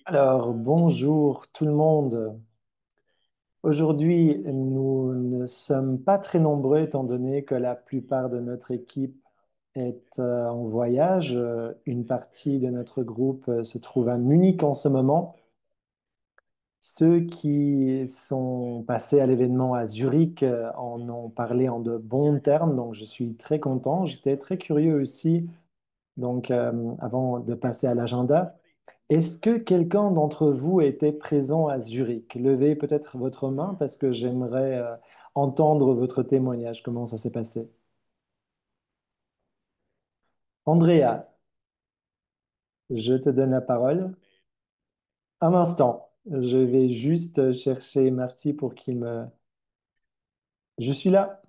Alors, bonjour tout le monde. Aujourd'hui, nous ne sommes pas très nombreux étant donné que la plupart de notre équipe est en voyage. Une partie de notre groupe se trouve à Munich en ce moment. Ceux qui sont passés à l'événement à Zurich en ont parlé en de bons termes, donc je suis très content. J'étais très curieux aussi, donc avant de passer à l'agenda. Est-ce que quelqu'un d'entre vous était présent à Zurich? Levez peut-être votre main parce que j'aimerais entendre votre témoignage. Comment ça s'est passé? Andrea, je te donne la parole. Un instant, je vais juste chercher Marty pour qu'il me... Je suis là.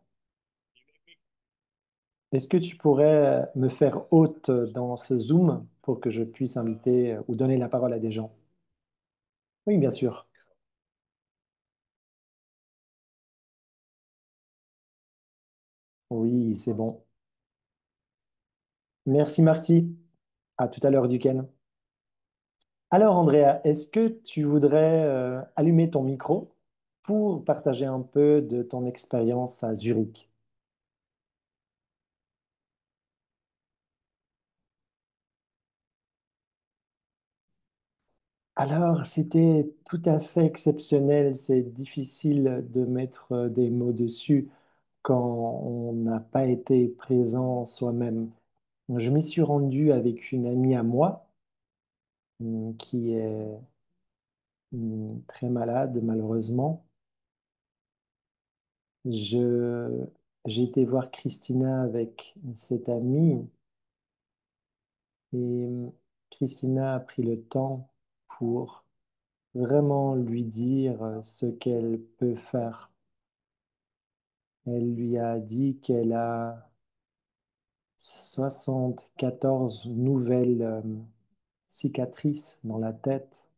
Est-ce que tu pourrais me faire hôte dans ce Zoom pour que je puisse inviter ou donner la parole à des gens? Oui, bien sûr. Oui, c'est bon. Merci Marty. À tout à l'heure, Duquesne. Alors, Andrea, est-ce que tu voudrais allumer ton micro pour partager un peu de ton expérience à Zurich? Alors, c'était tout à fait exceptionnel. C'est difficile de mettre des mots dessus quand on n'a pas été présent soi-même. Je m'y suis rendu avec une amie à moi qui est très malade, malheureusement. Je, j'ai été voir Christina avec cette amie. Et Christina a pris le temps pour vraiment lui dire ce qu'elle peut faire. Elle lui a dit qu'elle a 74 nouvelles cicatrices dans la tête.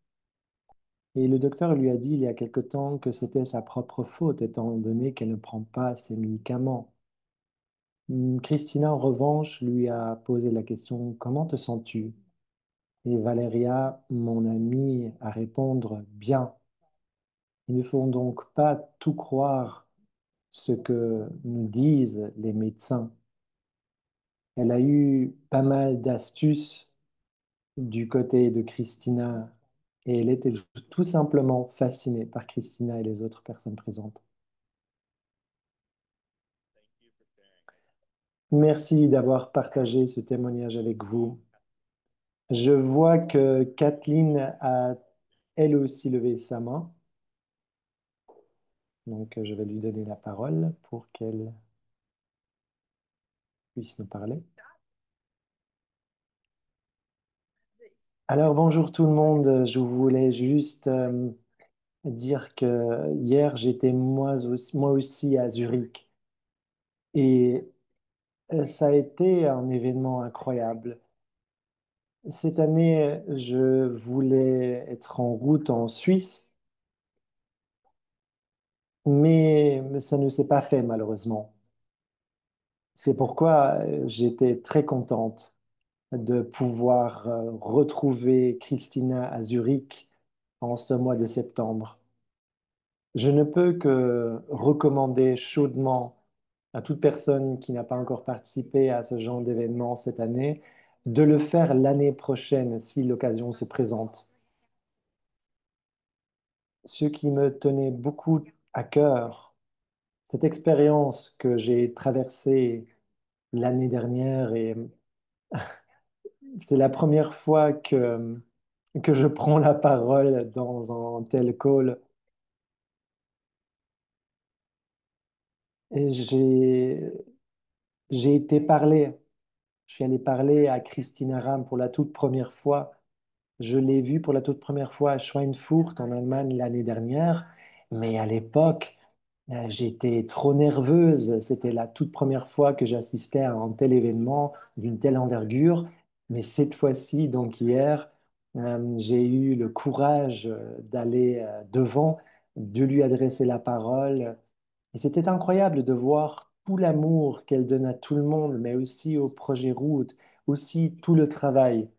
Et le docteur lui a dit il y a quelque temps que c'était sa propre faute, étant donné qu'elle ne prend pas ses médicaments. Christina, en revanche, lui a posé la question, comment te sens-tu? Et Valéria, mon amie, à répondre, bien. Il ne faut donc pas tout croire ce que nous disent les médecins. Elle a eu pas mal d'astuces du côté de Christina et elle était tout simplement fascinée par Christina et les autres personnes présentes. Merci d'avoir partagé ce témoignage avec vous. Je vois que Kathleen a elle aussi levé sa main, donc je vais lui donner la parole pour qu'elle puisse nous parler. Alors bonjour tout le monde, je voulais juste dire que hier j'étais moi aussi à Zurich et ça a été un événement incroyable. Cette année, je voulais être en route en Suisse, mais ça ne s'est pas fait malheureusement. C'est pourquoi j'étais très contente de pouvoir retrouver Christina à Zurich en ce mois de septembre. Je ne peux que recommander chaudement à toute personne qui n'a pas encore participé à ce genre d'événement cette année de le faire l'année prochaine si l'occasion se présente. Ce qui me tenait beaucoup à cœur, cette expérience que j'ai traversée l'année dernière et c'est la première fois que je prends la parole dans un tel call et j'ai été parler. Je suis allé parler à Christina Ram pour la toute première fois. Je l'ai vue pour la toute première fois à Schweinfurt en Allemagne l'année dernière, mais à l'époque, j'étais trop nerveuse. C'était la toute première fois que j'assistais à un tel événement d'une telle envergure. Mais cette fois-ci, donc hier, j'ai eu le courage d'aller devant, de lui adresser la parole. Et c'était incroyable de voir tout l'amour qu'elle donne à tout le monde, mais aussi au projet Route, aussi tout le travail.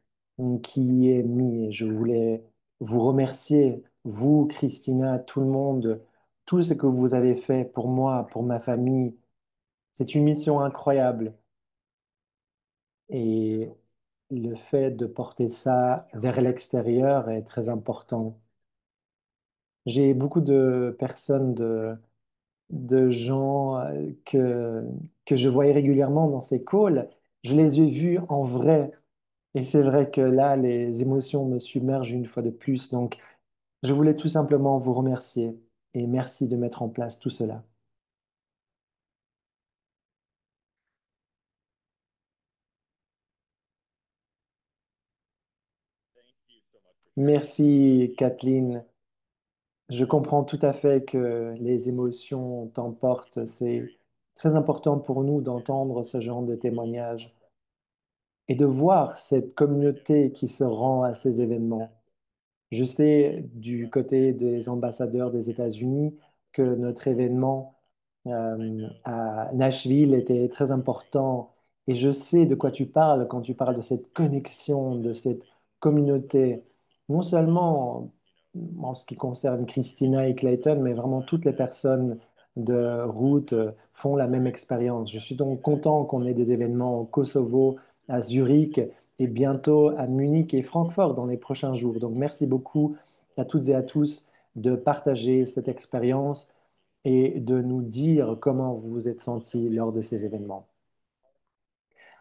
qui est mis. Et je voulais vous remercier, vous, Christina, tout le monde, tout ce que vous avez fait pour moi, pour ma famille. C'est une mission incroyable. Et le fait de porter ça vers l'extérieur est très important. J'ai beaucoup de personnes, de gens que je voyais régulièrement dans ces calls. Je les ai vus en vrai. Et c'est vrai que là, les émotions me submergent une fois de plus. Donc, je voulais tout simplement vous remercier et merci de mettre en place tout cela. Merci, Kathleen. Je comprends tout à fait que les émotions t'emportent. C'est très important pour nous d'entendre ce genre de témoignages et de voir cette communauté qui se rend à ces événements. Je sais du côté des ambassadeurs des États-Unis que notre événement à Nashville était très important et je sais de quoi tu parles quand tu parles de cette connexion, de cette communauté, non seulement en ce qui concerne Christina et Clayton, mais vraiment toutes les personnes de route font la même expérience. Je suis donc content qu'on ait des événements au Kosovo, à Zurich et bientôt à Munich et Francfort dans les prochains jours. Donc merci beaucoup à toutes et à tous de partager cette expérience et de nous dire comment vous vous êtes senti lors de ces événements.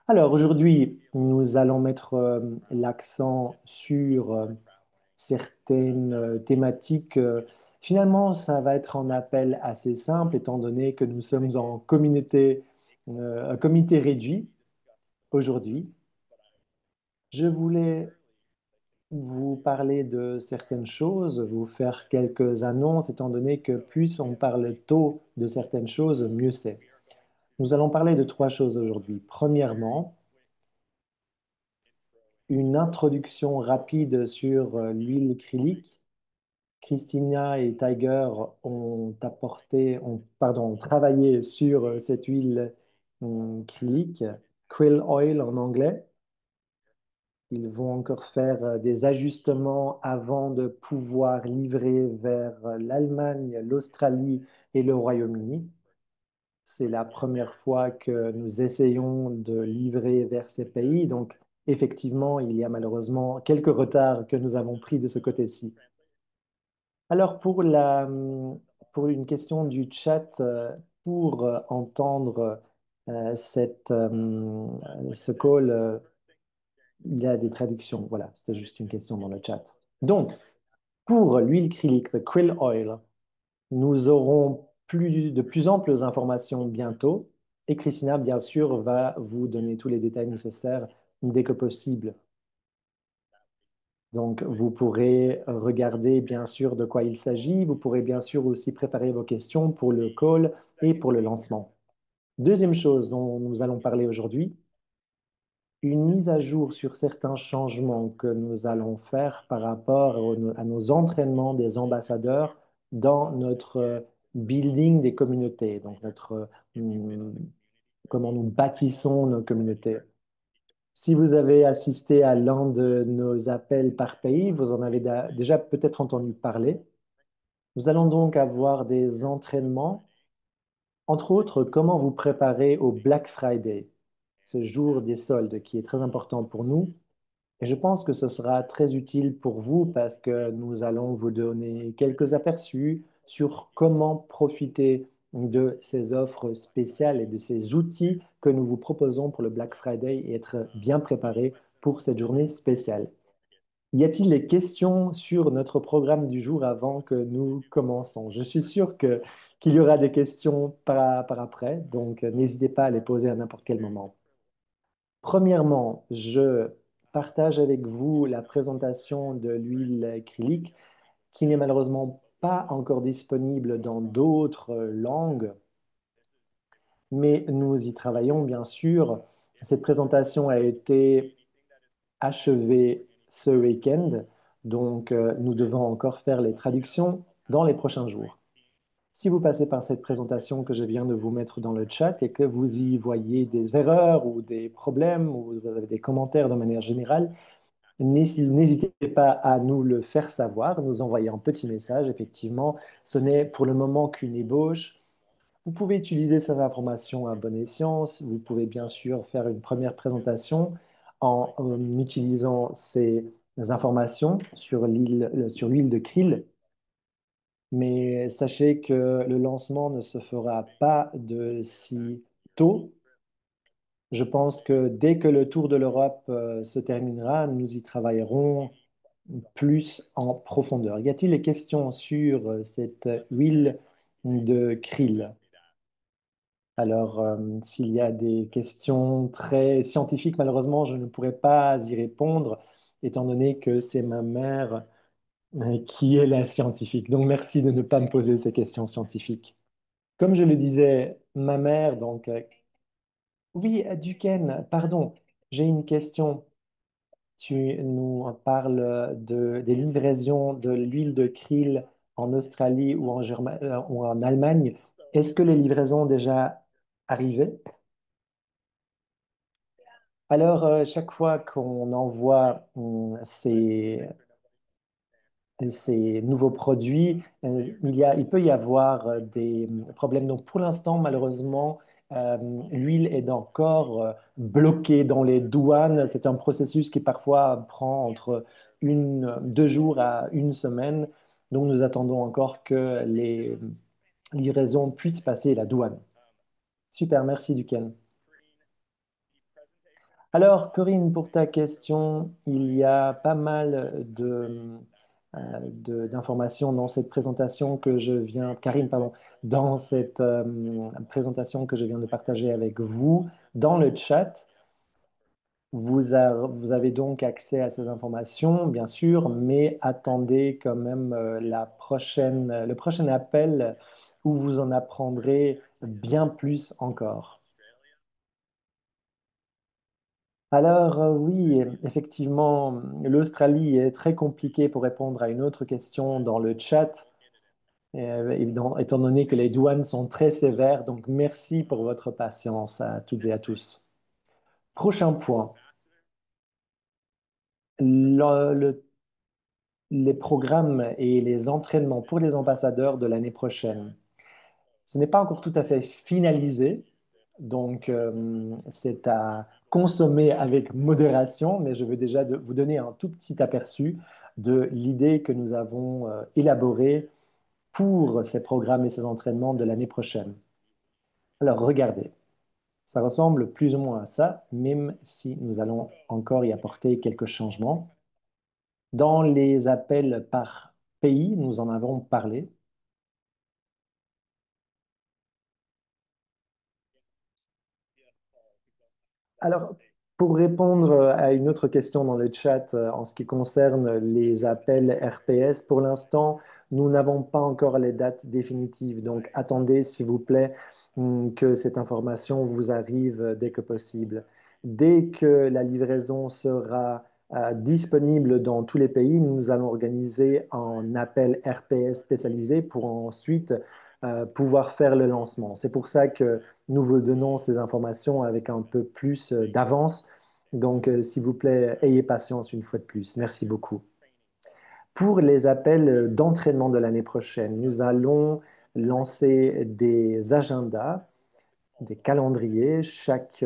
Alors aujourd'hui, nous allons mettre l'accent sur certaines thématiques. Finalement, ça va être un appel assez simple étant donné que nous sommes en communauté, un comité réduit aujourd'hui. Je voulais vous parler de certaines choses, vous faire quelques annonces, étant donné que plus on parle tôt de certaines choses, mieux c'est. Nous allons parler de trois choses aujourd'hui. Premièrement, une introduction rapide sur l'huile acrylique. Christina et Tiger ont travaillé sur cette huile acrylique, krill oil en anglais. Ils vont encore faire des ajustements avant de pouvoir livrer vers l'Allemagne, l'Australie et le Royaume-Uni. C'est la première fois que nous essayons de livrer vers ces pays. Donc, effectivement, il y a malheureusement quelques retards que nous avons pris de ce côté-ci. Alors, pour une question du chat, pour entendre ce call, il y a des traductions. Voilà, c'était juste une question dans le chat. Donc, pour l'huile acrylique, the krill oil, nous aurons de plus amples informations bientôt. Et Christina, bien sûr, va vous donner tous les détails nécessaires dès que possible. Donc, vous pourrez regarder, bien sûr, de quoi il s'agit. Vous pourrez, bien sûr, aussi préparer vos questions pour le call et pour le lancement. Deuxième chose dont nous allons parler aujourd'hui, une mise à jour sur certains changements que nous allons faire par rapport à nos entraînements des ambassadeurs dans notre building des communautés, donc comment nous bâtissons nos communautés. Si vous avez assisté à l'un de nos appels par pays, vous en avez déjà peut-être entendu parler. Nous allons donc avoir des entraînements, entre autres, comment vous préparer au Black Friday, ce jour des soldes qui est très important pour nous. Et je pense que ce sera très utile pour vous parce que nous allons vous donner quelques aperçus sur comment profiter de ces offres spéciales et de ces outils que nous vous proposons pour le Black Friday et être bien préparé pour cette journée spéciale. Y a-t-il des questions sur notre programme du jour avant que nous commençons? Je suis sûr qu'il y aura des questions par après, donc n'hésitez pas à les poser à n'importe quel moment. Premièrement, je partage avec vous la présentation de l'huile acrylique qui n'est malheureusement pas encore disponible dans d'autres langues, mais nous y travaillons bien sûr. Cette présentation a été achevée ce week-end, donc nous devons encore faire les traductions dans les prochains jours. Si vous passez par cette présentation que je viens de vous mettre dans le chat et que vous y voyez des erreurs ou des problèmes ou vous avez des commentaires de manière générale, N'hésitez pas à nous le faire savoir, nous envoyer un petit message. Effectivement, ce n'est pour le moment qu'une ébauche. Vous pouvez utiliser ces informations à bon escient. Vous pouvez bien sûr faire une première présentation en utilisant ces informations sur l'huile de krill. Mais sachez que le lancement ne se fera pas de si tôt. Je pense que dès que le tour de l'Europe se terminera, nous y travaillerons plus en profondeur. Y a-t-il des questions sur cette huile de krill? Alors, s'il y a des questions très scientifiques, malheureusement, je ne pourrai pas y répondre, étant donné que c'est ma mère qui est la scientifique. Donc, merci de ne pas me poser ces questions scientifiques. Comme je le disais, ma mère, donc, oui, Duquesne, pardon, j'ai une question. Tu nous parles des livraisons de l'huile de krill en Australie ou ou en Allemagne. Est-ce que les livraisons ont déjà arrivé? Alors, chaque fois qu'on envoie ces nouveaux produits, il peut y avoir des problèmes. Donc, pour l'instant, malheureusement, euh, l'huile est encore bloquée dans les douanes. C'est un processus qui parfois prend entre 2 jours à une semaine. Donc, nous attendons encore que les livraisons puissent passer la douane. Super, merci Duquesne. Alors, Corinne, pour ta question, il y a pas mal d'informations dans cette présentation que je viens, Karine, pardon, dans cette présentation que je viens de partager avec vous dans le chat. Vous avez donc accès à ces informations, bien sûr, mais attendez quand même le prochain appel où vous en apprendrez bien plus encore. Alors oui, effectivement, l'Australie est très compliquée pour répondre à une autre question dans le chat, étant donné que les douanes sont très sévères. Donc merci pour votre patience à toutes et à tous. Prochain point, le- le- les programmes et les entraînements pour les ambassadeurs de l'année prochaine. Ce n'est pas encore tout à fait finalisé, donc c'est à consommer avec modération, mais je veux déjà vous donner un tout petit aperçu de l'idée que nous avons élaborée pour ces programmes et ces entraînements de l'année prochaine. Alors regardez, ça ressemble plus ou moins à ça, même si nous allons encore y apporter quelques changements. Dans les appels par pays, nous en avons parlé. Alors, pour répondre à une autre question dans le chat en ce qui concerne les appels RPS, pour l'instant, nous n'avons pas encore les dates définitives. Donc, attendez, s'il vous plaît, que cette information vous arrive dès que possible. Dès que la livraison sera disponible dans tous les pays, nous allons organiser un appel RPS spécialisé pour ensuite pouvoir faire le lancement. C'est pour ça que nous vous donnons ces informations avec un peu plus d'avance. Donc, s'il vous plaît, ayez patience une fois de plus. Merci beaucoup. Pour les appels d'entraînement de l'année prochaine, nous allons lancer des agendas, des calendriers chaque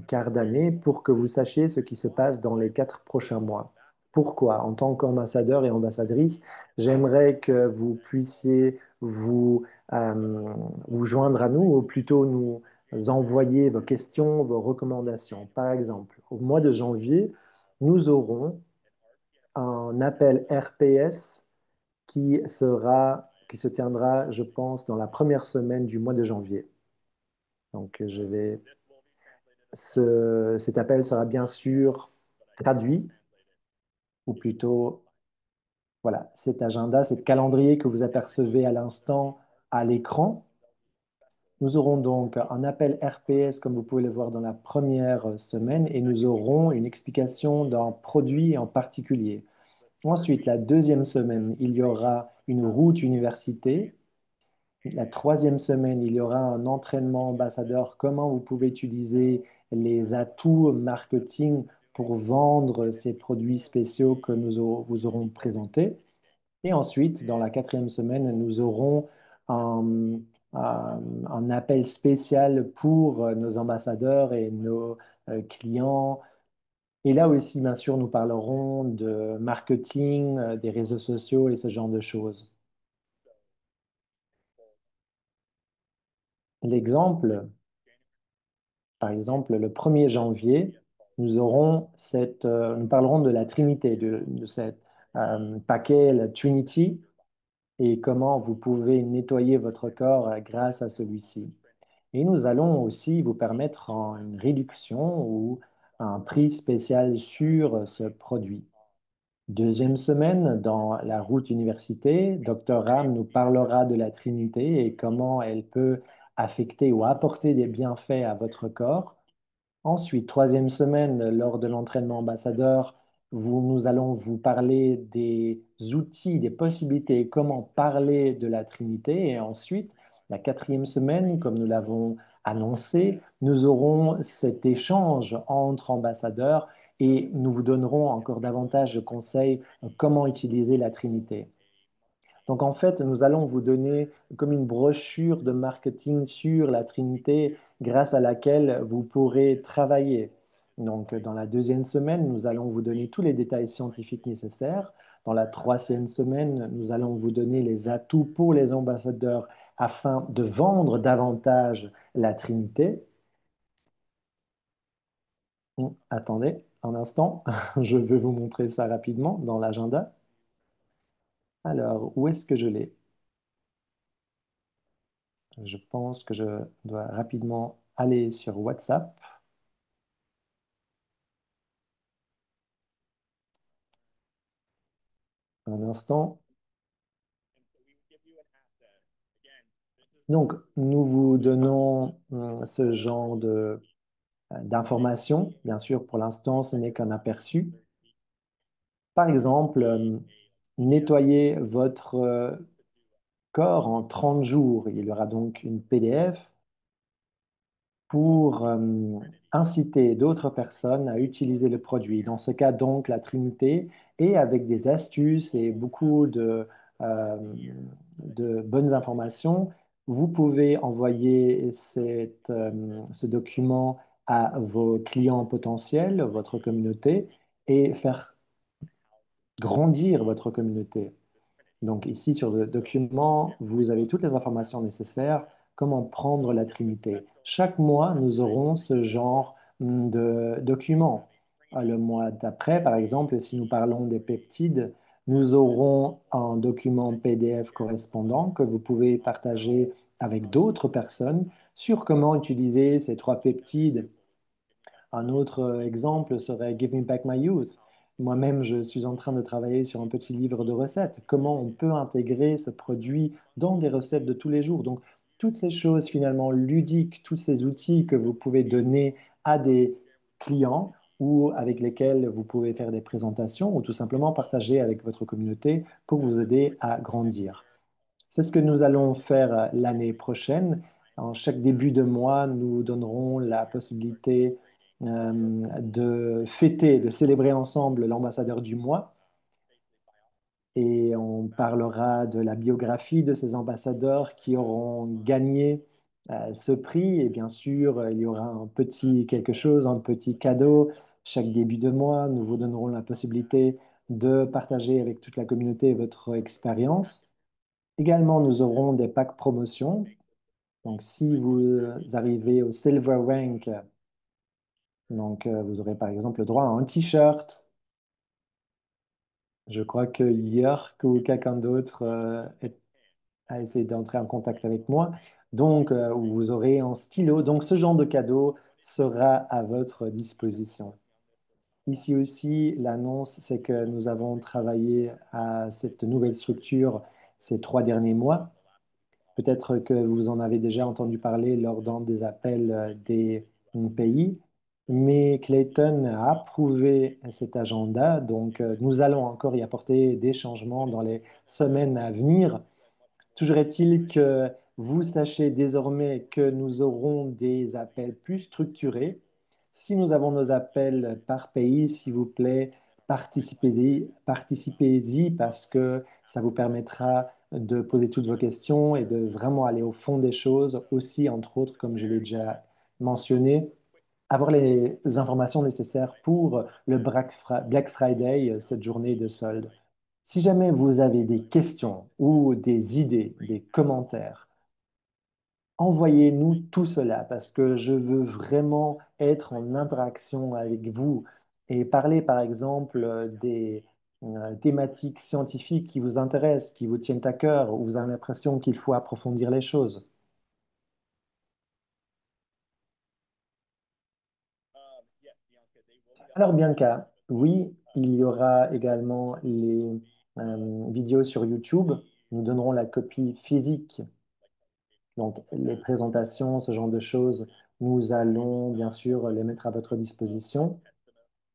quart d'année pour que vous sachiez ce qui se passe dans les 4 prochains mois. Pourquoi? En tant qu'ambassadeur et ambassadrice, j'aimerais que vous puissiez vous joindre à nous, ou plutôt nous envoyer vos questions, vos recommandations. Par exemple, au mois de janvier, nous aurons un appel RPS qui se tiendra, je pense, dans la première semaine du mois de janvier. Donc, cet appel sera bien sûr traduit, ou plutôt, voilà, cet agenda, cet calendrier que vous apercevez à l'instant à l'écran. Nous aurons donc un appel RPS, comme vous pouvez le voir dans la première semaine, et nous aurons une explication d'un produit en particulier. Ensuite, la deuxième semaine, il y aura une route université. La troisième semaine, il y aura un entraînement ambassadeur, comment vous pouvez utiliser les atouts marketing pour vendre ces produits spéciaux que vous aurons présentés. Et ensuite, dans la quatrième semaine, nous aurons un, un appel spécial pour nos ambassadeurs et nos clients. Et là aussi, bien sûr, nous parlerons de marketing, des réseaux sociaux et ce genre de choses. L'exemple, par exemple, le 1er janvier, nous parlerons de la Trinité, de cette paquet, la Trinity, et comment vous pouvez nettoyer votre corps grâce à celui-ci. Et nous allons aussi vous permettre une réduction ou un prix spécial sur ce produit. Deuxième semaine, dans la route université, Dr. Ram nous parlera de la Trinité et comment elle peut affecter ou apporter des bienfaits à votre corps. Ensuite, troisième semaine, lors de l'entraînement ambassadeur, nous allons vous parler des outils, des possibilités, comment parler de la Trinité. Et ensuite, la quatrième semaine, comme nous l'avons annoncé, nous aurons cet échange entre ambassadeurs et nous vous donnerons encore davantage de conseils comment utiliser la Trinité. Donc en fait, nous allons vous donner comme une brochure de marketing sur la Trinité grâce à laquelle vous pourrez travailler. Donc dans la deuxième semaine, nous allons vous donner tous les détails scientifiques nécessaires. Dans la troisième semaine, nous allons vous donner les atouts pour les ambassadeurs afin de vendre davantage la Trinité. Attendez un instant, je vais vous montrer ça rapidement dans l'agenda. Alors, où est-ce que je l'ai? Je pense que je dois rapidement aller sur WhatsApp. Un instant. Donc, nous vous donnons ce genre d'informations. Bien sûr, pour l'instant, ce n'est qu'un aperçu. Par exemple, nettoyer votre corps en 30 jours. Il y aura donc une PDF pour inciter d'autres personnes à utiliser le produit. Dans ce cas, donc, la Trinité, et avec des astuces et beaucoup de bonnes informations, vous pouvez envoyer ce document à vos clients potentiels, votre communauté, et faire grandir votre communauté. Donc ici, sur le document, vous avez toutes les informations nécessaires, comment prendre la Trinité. Chaque mois, nous aurons ce genre de document. Le mois d'après, par exemple, si nous parlons des peptides, nous aurons un document PDF correspondant que vous pouvez partager avec d'autres personnes sur comment utiliser ces trois peptides. Un autre exemple serait Giving Back My Youth. Moi-même, je suis en train de travailler sur un petit livre de recettes. Comment on peut intégrer ce produit dans des recettes de tous les jours. Donc, toutes ces choses finalement ludiques, tous ces outils que vous pouvez donner à des clients ou avec lesquels vous pouvez faire des présentations ou tout simplement partager avec votre communauté pour vous aider à grandir. C'est ce que nous allons faire l'année prochaine. En chaque début de mois, nous donnerons la possibilité de fêter, de célébrer ensemble l'ambassadeur du mois. Et on parlera de la biographie de ces ambassadeurs qui auront gagné ce prix. Et bien sûr, il y aura un petit quelque chose, un petit cadeau. Chaque début de mois, nous vous donnerons la possibilité de partager avec toute la communauté votre expérience. Également, nous aurons des packs promotion. Donc, si vous arrivez au Silver Rank, donc, vous aurez par exemple le droit à un t-shirt. Je crois que York ou quelqu'un d'autre a essayé d'entrer en contact avec moi. Donc, vous aurez un stylo. Donc, ce genre de cadeau sera à votre disposition. Ici aussi, l'annonce, c'est que nous avons travaillé à cette nouvelle structure ces 3 derniers mois. Peut-être que vous en avez déjà entendu parler lors d'un des appels des pays, mais Clayton a approuvé cet agenda, donc nous allons encore y apporter des changements dans les semaines à venir. Toujours est-il que vous sachez désormais que nous aurons des appels plus structurés. Si nous avons nos appels par pays, s'il vous plaît, participez-y parce que ça vous permettra de poser toutes vos questions et de vraiment aller au fond des choses. Aussi, entre autres, comme je l'ai déjà mentionné, avoir les informations nécessaires pour le Black Friday, cette journée de solde. Si jamais vous avez des questions ou des idées, des commentaires, envoyez-nous tout cela parce que je veux vraiment être en interaction avec vous et parler, par exemple, des thématiques scientifiques qui vous intéressent, qui vous tiennent à cœur, où vous avez l'impression qu'il faut approfondir les choses. Alors, Bianca, oui, il y aura également les vidéos sur YouTube. Nous donnerons la copie physique, donc les présentations, ce genre de choses. Nous allons bien sûr les mettre à votre disposition.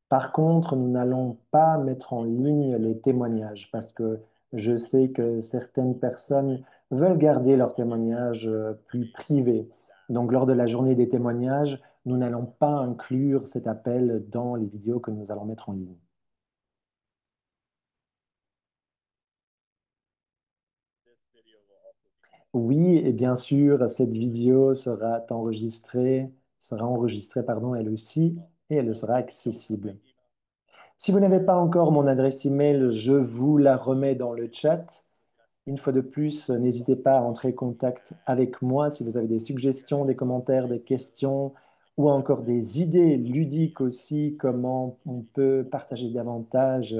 Par contre, nous n'allons pas mettre en ligne les témoignages parce que je sais que certaines personnes veulent garder leurs témoignages plus privés. Donc, lors de la journée des témoignages, nous n'allons pas inclure cet appel dans les vidéos que nous allons mettre en ligne. Oui, et bien sûr, cette vidéo sera enregistrée, pardon, elle aussi, et elle sera accessible. Si vous n'avez pas encore mon adresse email, je vous la remets dans le chat. Une fois de plus, n'hésitez pas à entrer en contact avec moi si vous avez des suggestions, des commentaires, des questions ou encore des idées ludiques aussi, comment on peut partager davantage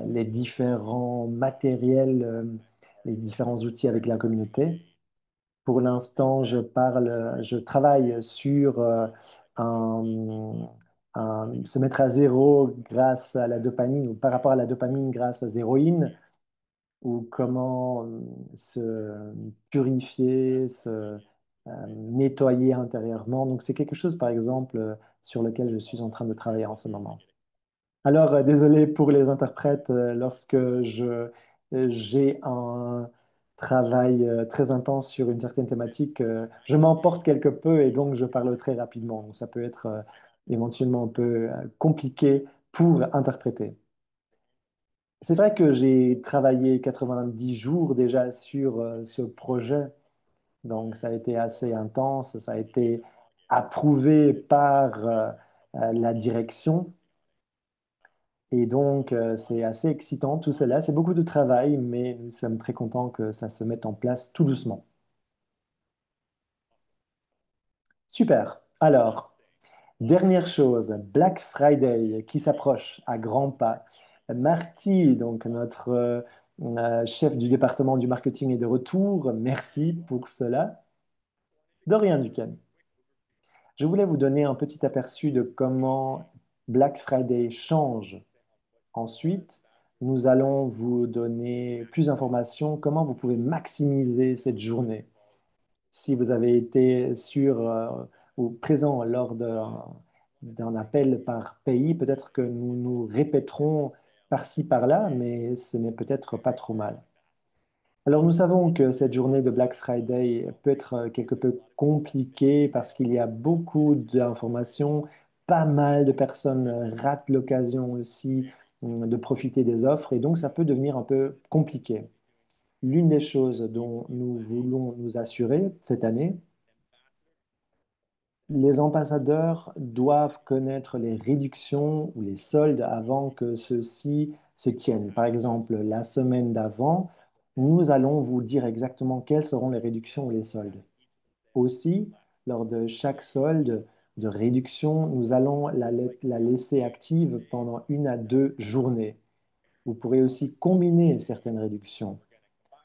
les différents matériels, les différents outils avec la communauté. Pour l'instant, je travaille sur se mettre à zéro grâce à la dopamine ou par rapport à la dopamine grâce à Zéroïne ou comment se purifier, se nettoyer intérieurement. Donc, c'est quelque chose, par exemple, sur lequel je suis en train de travailler en ce moment. Alors, désolé pour les interprètes, lorsque j'ai un travail très intense sur une certaine thématique, je m'emporte quelque peu et donc je parle très rapidement. Donc, ça peut être éventuellement un peu compliqué pour interpréter. C'est vrai que j'ai travaillé 90 jours déjà sur ce projet, donc ça a été assez intense, ça a été approuvé par la direction et donc c'est assez excitant tout cela. C'est beaucoup de travail, mais nous sommes très contents que ça se mette en place tout doucement. Super. Alors, dernière chose, Black Friday qui s'approche à grands pas. Marty, donc notre chef du département du marketing est de retour. Merci pour cela. Dorian Duquesne. Je voulais vous donner un petit aperçu de comment Black Friday change. Ensuite, nous allons vous donner plus d'informations, comment vous pouvez maximiser cette journée. Si vous avez été sur ou présent lors d'un appel par pays, peut-être que nous nous répéterons par-ci, par-là, mais ce n'est peut-être pas trop mal. Alors nous savons que cette journée de Black Friday peut être quelque peu compliquée parce qu'il y a beaucoup d'informations, pas mal de personnes ratent l'occasion aussi de profiter des offres et donc ça peut devenir un peu compliqué. L'une des choses dont nous voulons nous assurer cette année, les ambassadeurs doivent connaître les réductions ou les soldes avant que ceux-ci se tiennent. Par exemple, la semaine d'avant, nous allons vous dire exactement quelles seront les réductions ou les soldes. Aussi, lors de chaque solde de réduction, nous allons la laisser active pendant 1 à 2 journées. Vous pourrez aussi combiner certaines réductions.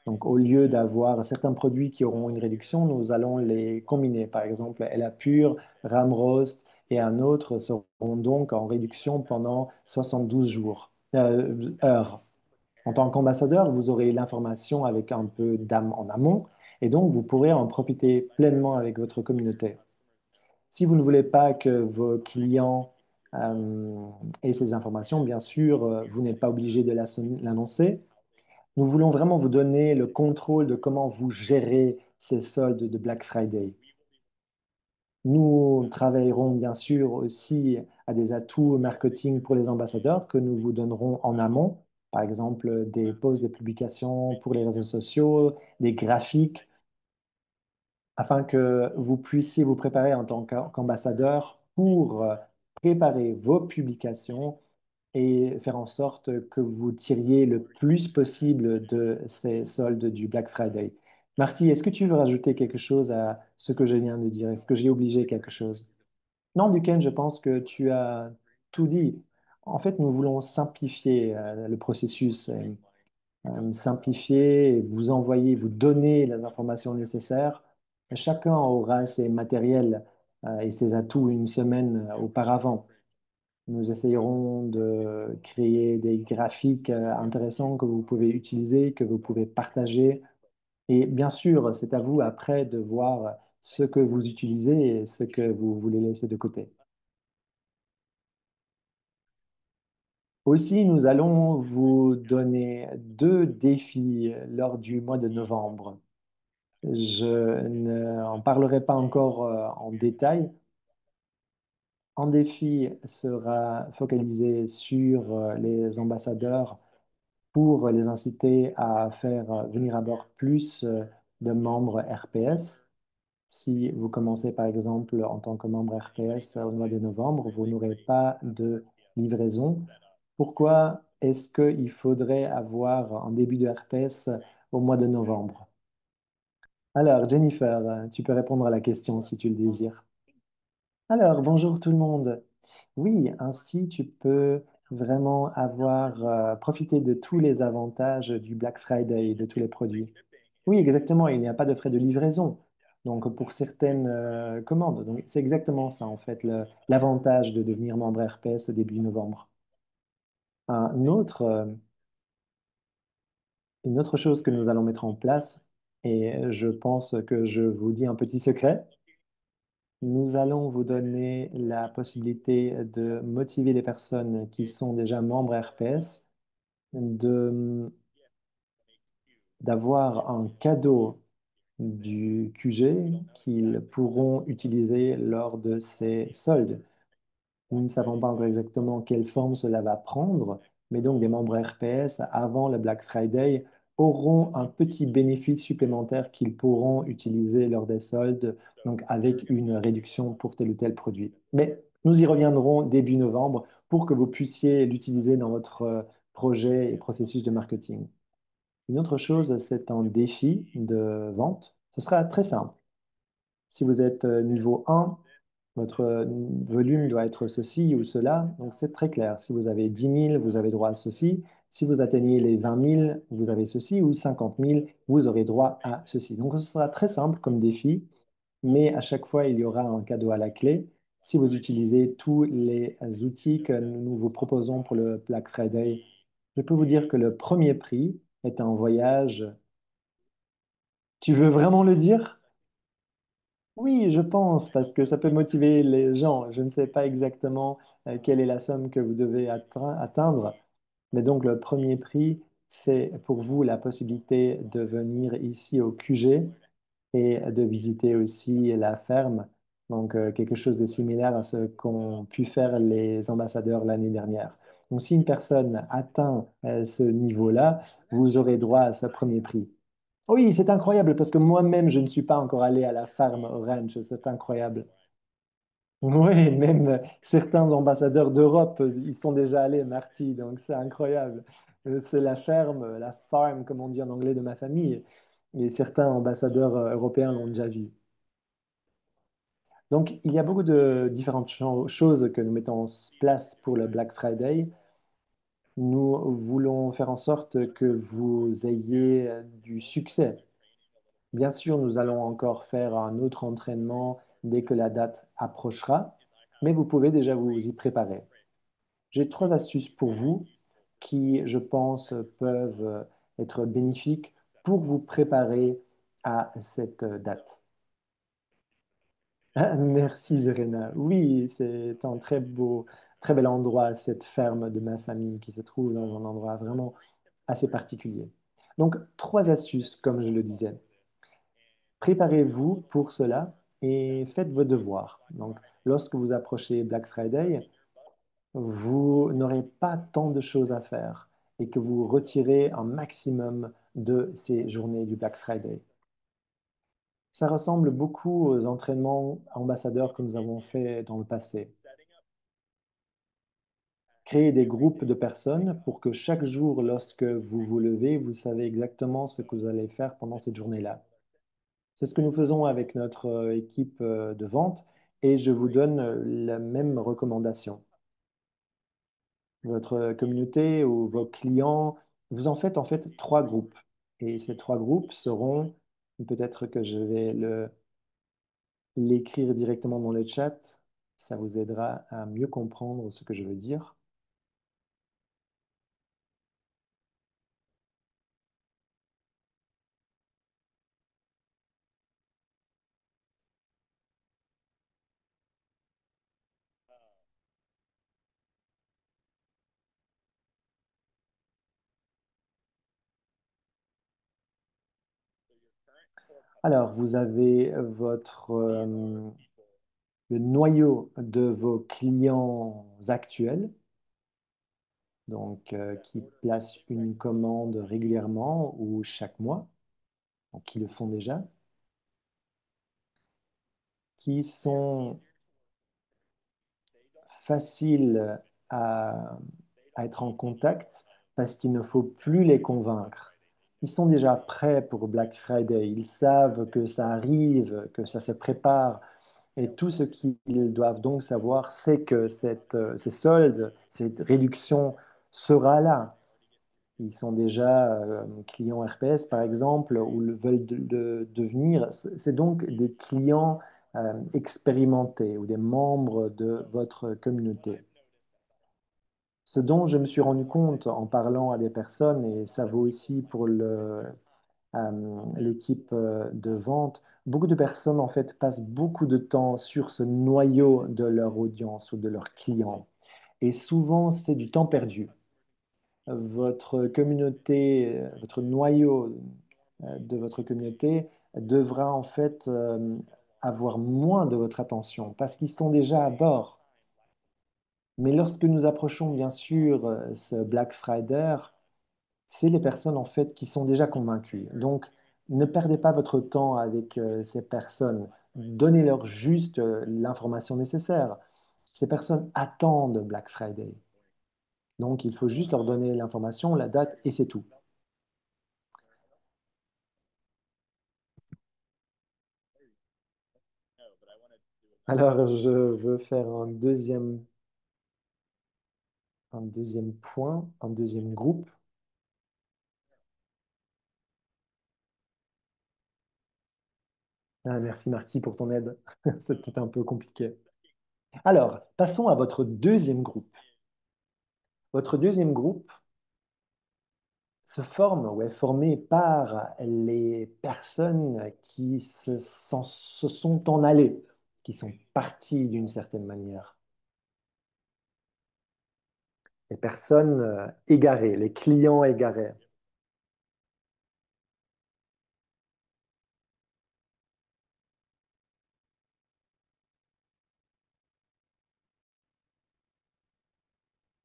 Donc, au lieu d'avoir certains produits qui auront une réduction, nous allons les combiner. Par exemple, Ella Pure, Ram Roast et un autre seront donc en réduction pendant 72 heures. En tant qu'ambassadeur, vous aurez l'information avec un peu d'âme en amont et donc vous pourrez en profiter pleinement avec votre communauté. Si vous ne voulez pas que vos clients aient ces informations, bien sûr, vous n'êtes pas obligé de l'annoncer. Nous voulons vraiment vous donner le contrôle de comment vous gérez ces soldes de Black Friday. Nous travaillerons bien sûr aussi à des atouts marketing pour les ambassadeurs que nous vous donnerons en amont, par exemple des posts, des publications pour les réseaux sociaux, des graphiques, afin que vous puissiez vous préparer en tant qu'ambassadeur pour préparer vos publications et faire en sorte que vous tiriez le plus possible de ces soldes du Black Friday. Marty, est-ce que tu veux rajouter quelque chose à ce que je viens de dire? Est-ce que j'ai obligé quelque chose? Non, Duquesne, je pense que tu as tout dit. En fait, nous voulons simplifier le processus, simplifier, vous envoyer, vous donner les informations nécessaires. Chacun aura ses matériels et ses atouts une semaine auparavant. Nous essayerons de créer des graphiques intéressants que vous pouvez utiliser, que vous pouvez partager. Et bien sûr, c'est à vous après de voir ce que vous utilisez et ce que vous voulez laisser de côté. Aussi, nous allons vous donner deux défis lors du mois de novembre. Je n'en parlerai pas encore en détail. Un défi sera focalisé sur les ambassadeurs pour les inciter à faire venir à bord plus de membres RPS. Si vous commencez par exemple en tant que membre RPS au mois de novembre, vous n'aurez pas de livraison. Pourquoi est-ce qu'il faudrait avoir un début de RPS au mois de novembre? Alors, Jennifer, tu peux répondre à la question si tu le désires. Alors, bonjour tout le monde. Oui, ainsi tu peux vraiment avoir profité de tous les avantages du Black Friday et de tous les produits. Oui, exactement, il n'y a pas de frais de livraison. Donc, pour certaines commandes. Donc, c'est exactement ça, en fait, l'avantage de devenir membre RPS début novembre. Un autre, une autre chose que nous allons mettre en place, et je pense que je vous dis un petit secret, nous allons vous donner la possibilité de motiver les personnes qui sont déjà membres RPS d'avoir un cadeau du QG qu'ils pourront utiliser lors de ces soldes. Nous ne savons pas encore exactement quelle forme cela va prendre, mais donc des membres RPS avant le Black Friday auront un petit bénéfice supplémentaire qu'ils pourront utiliser lors des soldes, donc avec une réduction pour tel ou tel produit. Mais nous y reviendrons début novembre pour que vous puissiez l'utiliser dans votre projet et processus de marketing. Une autre chose, c'est un défi de vente. Ce sera très simple. Si vous êtes niveau 1, votre volume doit être ceci ou cela. Donc, c'est très clair. Si vous avez 10 000, vous avez droit à ceci. Si vous atteignez les 20 000, vous avez ceci. Ou 50 000, vous aurez droit à ceci. Donc, ce sera très simple comme défi. Mais à chaque fois, il y aura un cadeau à la clé. Si vous utilisez tous les outils que nous vous proposons pour le Black Friday, je peux vous dire que le premier prix est un voyage. Tu veux vraiment le dire? Oui, je pense, parce que ça peut motiver les gens. Je ne sais pas exactement quelle est la somme que vous devez atteindre, mais donc le premier prix, c'est pour vous la possibilité de venir ici au QG et de visiter aussi la ferme, donc quelque chose de similaire à ce qu'ont pu faire les ambassadeurs l'année dernière. Donc si une personne atteint ce niveau-là, vous aurez droit à ce premier prix. Oui, c'est incroyable parce que moi-même, je ne suis pas encore allé à la farm au ranch. C'est incroyable. Oui, même certains ambassadeurs d'Europe, ils sont déjà allés, Marty, donc c'est incroyable. C'est la ferme, la farm, comme on dit en anglais, de ma famille. Et certains ambassadeurs européens l'ont déjà vu. Donc, il y a beaucoup de différentes choses que nous mettons en place pour le Black Friday. Nous voulons faire en sorte que vous ayez du succès. Bien sûr, nous allons encore faire un autre entraînement dès que la date approchera, mais vous pouvez déjà vous y préparer. J'ai trois astuces pour vous qui, je pense, peuvent être bénéfiques pour vous préparer à cette date. Ah, merci, Verena. Oui, c'est un très beau, très bel endroit, cette ferme de ma famille qui se trouve dans un endroit vraiment assez particulier. Donc, trois astuces, comme je le disais. Préparez-vous pour cela et faites vos devoirs. Donc, lorsque vous approchez Black Friday, vous n'aurez pas tant de choses à faire et que vous retirez un maximum de ces journées du Black Friday. Ça ressemble beaucoup aux entraînements ambassadeurs que nous avons fait dans le passé. Créer des groupes de personnes pour que chaque jour, lorsque vous vous levez, vous savez exactement ce que vous allez faire pendant cette journée-là. C'est ce que nous faisons avec notre équipe de vente et je vous donne la même recommandation. Votre communauté ou vos clients, vous en faites trois groupes. Et ces trois groupes seront, peut-être que je vais l'écrire directement dans le chat, ça vous aidera à mieux comprendre ce que je veux dire. Alors, vous avez le noyau de vos clients actuels, donc qui placent une commande régulièrement ou chaque mois, donc qui le font déjà, qui sont faciles à, à être en contact parce qu'il ne faut plus les convaincre. Ils sont déjà prêts pour Black Friday. Ils savent que ça arrive, que ça se prépare. Et tout ce qu'ils doivent donc savoir, c'est que ces soldes, cette réduction sera là. Ils sont déjà clients RPS, par exemple, ou veulent devenir. C'est donc des clients expérimentés ou des membres de votre communauté. Ce dont je me suis rendu compte en parlant à des personnes, et ça vaut aussi pour l'équipe de vente, beaucoup de personnes en fait passent beaucoup de temps sur ce noyau de leur audience ou de leurs clients. Et souvent, c'est du temps perdu. Votre communauté, votre noyau de votre communauté devra en fait avoir moins de votre attention parce qu'ils sont déjà à bord. Mais lorsque nous approchons bien sûr ce Black Friday, c'est les personnes en fait qui sont déjà convaincues. Donc, ne perdez pas votre temps avec ces personnes. Donnez-leur juste l'information nécessaire. Ces personnes attendent Black Friday. Donc, il faut juste leur donner l'information, la date et c'est tout. Alors, je veux faire un deuxième point, un deuxième groupe. Ah, merci Marty pour ton aide. C'était un peu compliqué. Alors, passons à votre deuxième groupe. Votre deuxième groupe se forme ou est formé par les personnes qui se sont en allées, qui sont parties d'une certaine manière. Les personnes égarées, les clients égarés.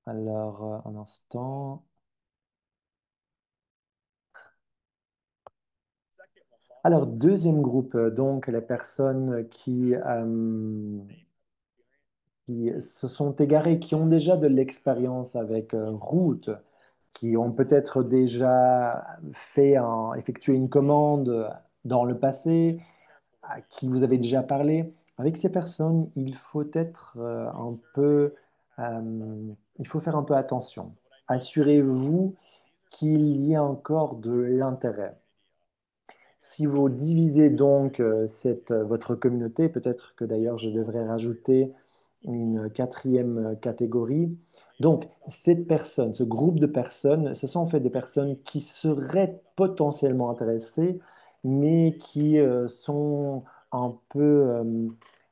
Alors, un instant. Alors, deuxième groupe, donc les personnes qui se sont égarées, qui ont déjà de l'expérience avec Route, qui ont peut-être déjà effectué une commande dans le passé, à qui vous avez déjà parlé. Avec ces personnes, il faut être il faut faire un peu attention. Assurez-vous qu'il y ait encore de l'intérêt. Si vous divisez donc votre communauté, peut-être que d'ailleurs je devrais rajouter une quatrième catégorie. Donc, cette personne, ce groupe de personnes, ce sont en fait des personnes qui seraient potentiellement intéressées, mais qui sont un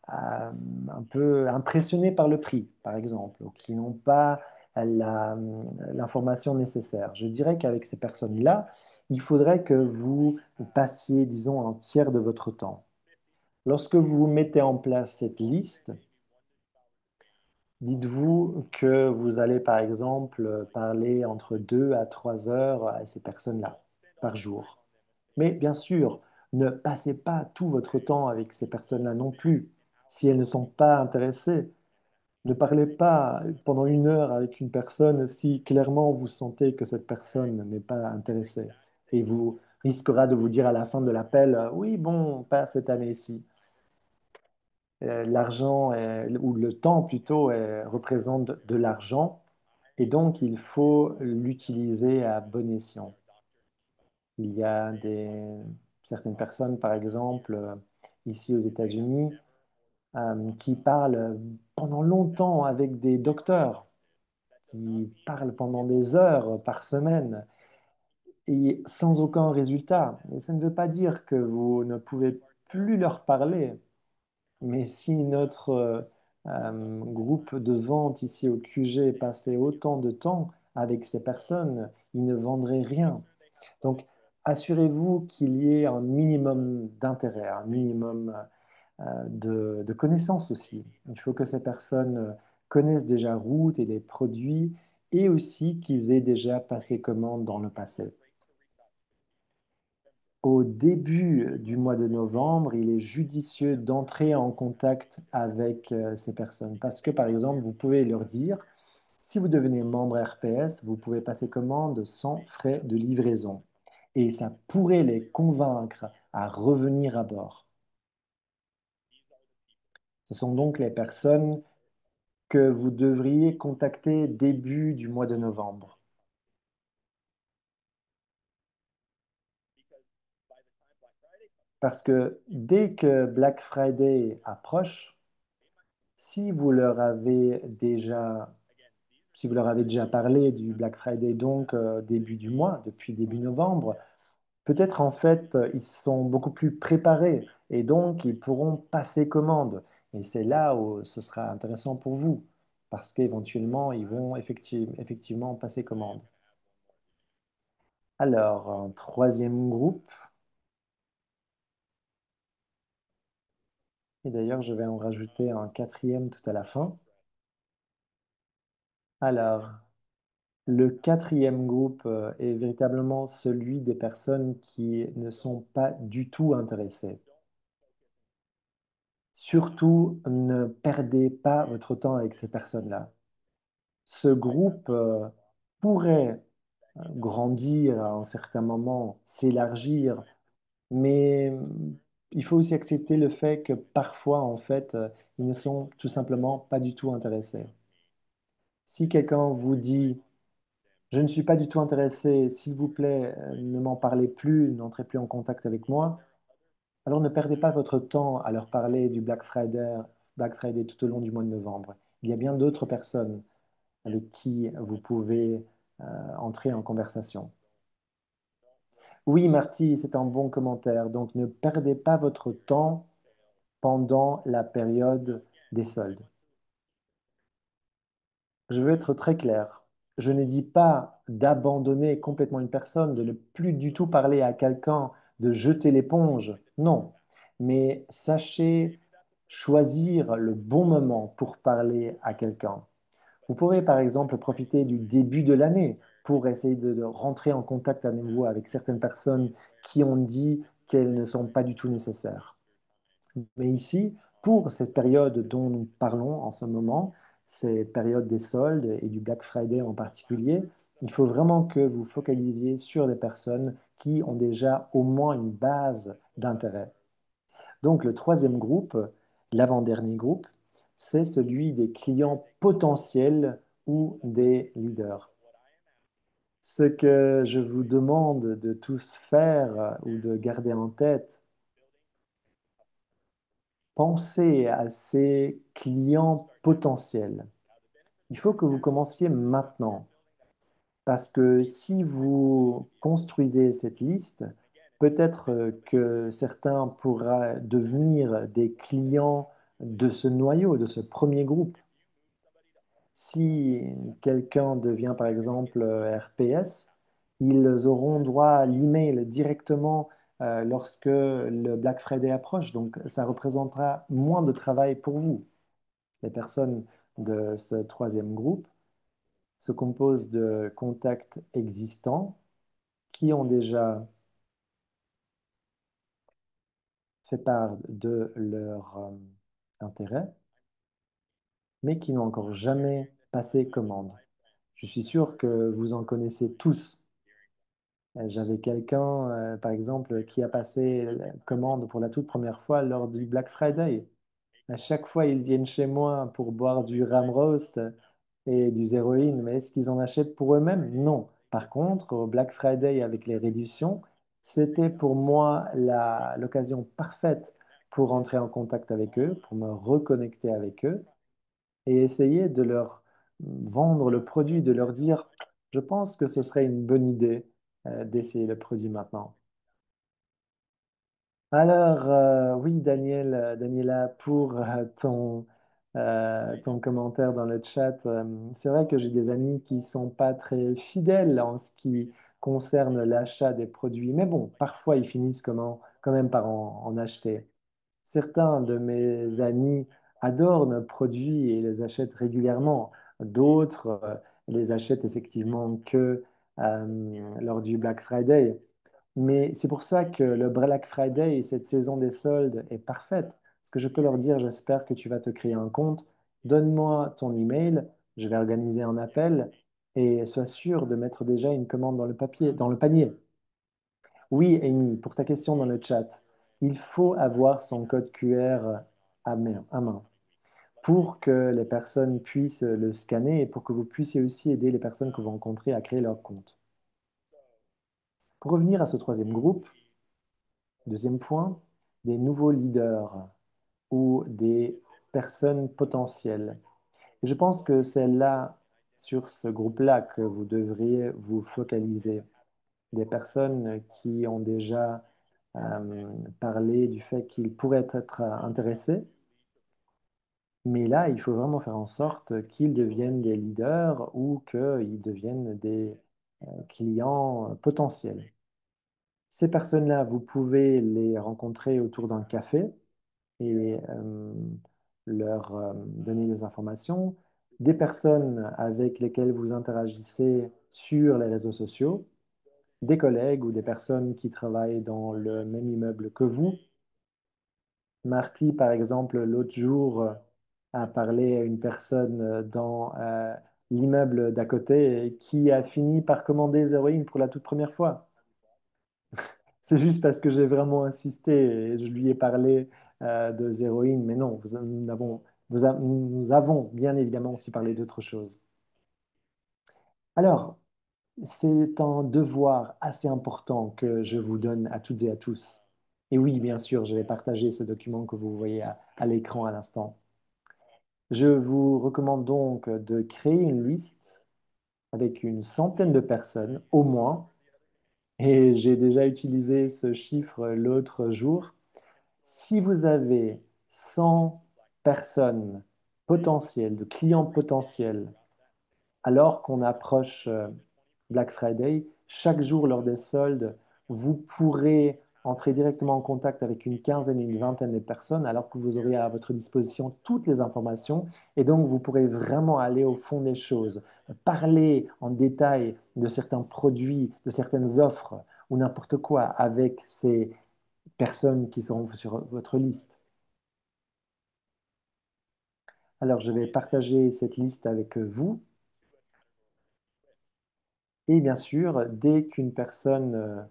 un peu impressionnées par le prix, par exemple, ou qui n'ont pas l'information nécessaire. Je dirais qu'avec ces personnes-là, il faudrait que vous passiez, disons, un tiers de votre temps. Lorsque vous mettez en place cette liste, dites-vous que vous allez, par exemple, parler entre 2 à 3 heures à ces personnes-là par jour. Mais bien sûr, ne passez pas tout votre temps avec ces personnes-là non plus. Si elles ne sont pas intéressées, ne parlez pas pendant 1 heure avec une personne si clairement vous sentez que cette personne n'est pas intéressée. Et vous risquera de vous dire à la fin de l'appel, oui, bon, pas cette année-ci. L'argent, ou le temps plutôt, représente de l'argent et donc il faut l'utiliser à bon escient. Il y a certaines personnes, par exemple, ici aux États-Unis, qui parlent pendant longtemps avec des docteurs, qui parlent pendant des heures par semaine et sans aucun résultat. Et ça ne veut pas dire que vous ne pouvez plus leur parler, mais si notre groupe de vente ici au QG passait autant de temps avec ces personnes, ils ne vendraient rien. Donc, assurez-vous qu'il y ait un minimum d'intérêt, un minimum de connaissances aussi. Il faut que ces personnes connaissent déjà Route et les produits et aussi qu'ils aient déjà passé commande dans le passé. Au début du mois de novembre, il est judicieux d'entrer en contact avec ces personnes parce que, par exemple, vous pouvez leur dire, si vous devenez membre RPS, vous pouvez passer commande sans frais de livraison. Et ça pourrait les convaincre à revenir à bord. Ce sont donc les personnes que vous devriez contacter début du mois de novembre. Parce que dès que Black Friday approche, si vous leur avez déjà, si vous leur avez déjà parlé du Black Friday, donc début du mois, depuis début novembre, peut-être en fait ils sont beaucoup plus préparés et donc ils pourront passer commande. Et c'est là où ce sera intéressant pour vous, parce qu'éventuellement ils vont effectivement passer commande. Alors, un troisième groupe, et d'ailleurs je vais en rajouter un quatrième tout à la fin. Alors, le quatrième groupe est véritablement celui des personnes qui ne sont pas du tout intéressées. Surtout, ne perdez pas votre temps avec ces personnes-là. Ce groupe pourrait grandir à un certain moment, s'élargir, mais il faut aussi accepter le fait que parfois, en fait, ils ne sont tout simplement pas du tout intéressés. Si quelqu'un vous dit, je ne suis pas du tout intéressé, s'il vous plaît, ne m'en parlez plus, n'entrez plus en contact avec moi, alors ne perdez pas votre temps à leur parler du Black Friday tout au long du mois de novembre. Il y a bien d'autres personnes avec qui vous pouvez entrer en conversation. Oui, Marty, c'est un bon commentaire. Donc, ne perdez pas votre temps pendant la période des soldes. Je veux être très clair. Je ne dis pas d'abandonner complètement une personne, de ne plus du tout parler à quelqu'un, de jeter l'éponge. Non. Mais sachez choisir le bon moment pour parler à quelqu'un. Vous pourrez par exemple profiter du début de l'année pour essayer de rentrer en contact à nouveau avec certaines personnes qui ont dit qu'elles ne sont pas du tout nécessaires. Mais ici, pour cette période dont nous parlons en ce moment, ces périodes des soldes et du Black Friday en particulier, il faut vraiment que vous focalisiez sur les personnes qui ont déjà au moins une base d'intérêt. Donc le troisième groupe, l'avant-dernier groupe, c'est celui des clients potentiels ou des leaders. Ce que je vous demande de tous faire ou de garder en tête, pensez à ces clients potentiels. Il faut que vous commenciez maintenant, parce que si vous construisez cette liste, peut-être que certains pourraient devenir des clients de ce noyau, de ce premier groupe. Si quelqu'un devient par exemple RPS, ils auront droit à l'email directement lorsque le Black Friday approche. Donc, ça représentera moins de travail pour vous. Les personnes de ce troisième groupe se composent de contacts existants qui ont déjà fait part de leur intérêt, mais qui n'ont encore jamais passé commande. Je suis sûr que vous en connaissez tous. J'avais quelqu'un, par exemple, qui a passé la commande pour la toute première fois lors du Black Friday. À chaque fois, ils viennent chez moi pour boire du ram roast et du zéro in, mais est-ce qu'ils en achètent pour eux-mêmes? Non. Par contre, au Black Friday avec les réductions, c'était pour moi l'occasion parfaite pour entrer en contact avec eux, pour me reconnecter avec eux et essayer de leur vendre le produit, de leur dire, je pense que ce serait une bonne idée d'essayer le produit maintenant. Alors, oui, Daniel, Daniela, pour ton commentaire dans le chat, c'est vrai que j'ai des amis qui sont pas très fidèles en ce qui concerne l'achat des produits, mais bon, parfois ils finissent quand même par en acheter. Certains de mes amis adorent nos produits et les achètent régulièrement. D'autres les achètent effectivement que lors du Black Friday. Mais c'est pour ça que le Black Friday et cette saison des soldes est parfaite. Parce que je peux leur dire, j'espère que tu vas te créer un compte, donne-moi ton email, je vais organiser un appel et sois sûr de mettre déjà une commande dans le panier. Oui, Amy, pour ta question dans le chat, il faut avoir son code QR à main pour que les personnes puissent le scanner et pour que vous puissiez aussi aider les personnes que vous rencontrez à créer leur compte. Pour revenir à ce troisième groupe, deuxième point, des nouveaux leaders ou des personnes potentielles. Et je pense que c'est là, sur ce groupe-là, que vous devriez vous focaliser. Des personnes qui ont déjà parlé du fait qu'ils pourraient être intéressés, mais là, il faut vraiment faire en sorte qu'ils deviennent des leaders ou qu'ils deviennent des clients potentiels. Ces personnes-là, vous pouvez les rencontrer autour d'un café et leur donner des informations. Des personnes avec lesquelles vous interagissez sur les réseaux sociaux, des collègues ou des personnes qui travaillent dans le même immeuble que vous. Marty, par exemple, l'autre jour, a parlé à une personne dans l'immeuble d'à côté qui a fini par commander des héroïnes pour la toute première fois. C'est juste parce que j'ai vraiment insisté et je lui ai parlé de Zéroïne, mais non, nous avons bien évidemment aussi parlé d'autre chose. Alors, c'est un devoir assez important que je vous donne à toutes et à tous. Et oui, bien sûr, je vais partager ce document que vous voyez à l'écran à l'instant. Je vous recommande donc de créer une liste avec une centaine de personnes au moins, et j'ai déjà utilisé ce chiffre l'autre jour. Si vous avez 100 personnes potentielles, de clients potentiels, alors qu'on approche Black Friday, chaque jour lors des soldes, vous pourrez entrer directement en contact avec une quinzaine, une vingtaine de personnes, alors que vous aurez à votre disposition toutes les informations. Et donc, vous pourrez vraiment aller au fond des choses, parler en détail de certains produits, de certaines offres ou n'importe quoi avec ces personnes qui seront sur votre liste. Alors, je vais partager cette liste avec vous. Et bien sûr, dès qu'une personne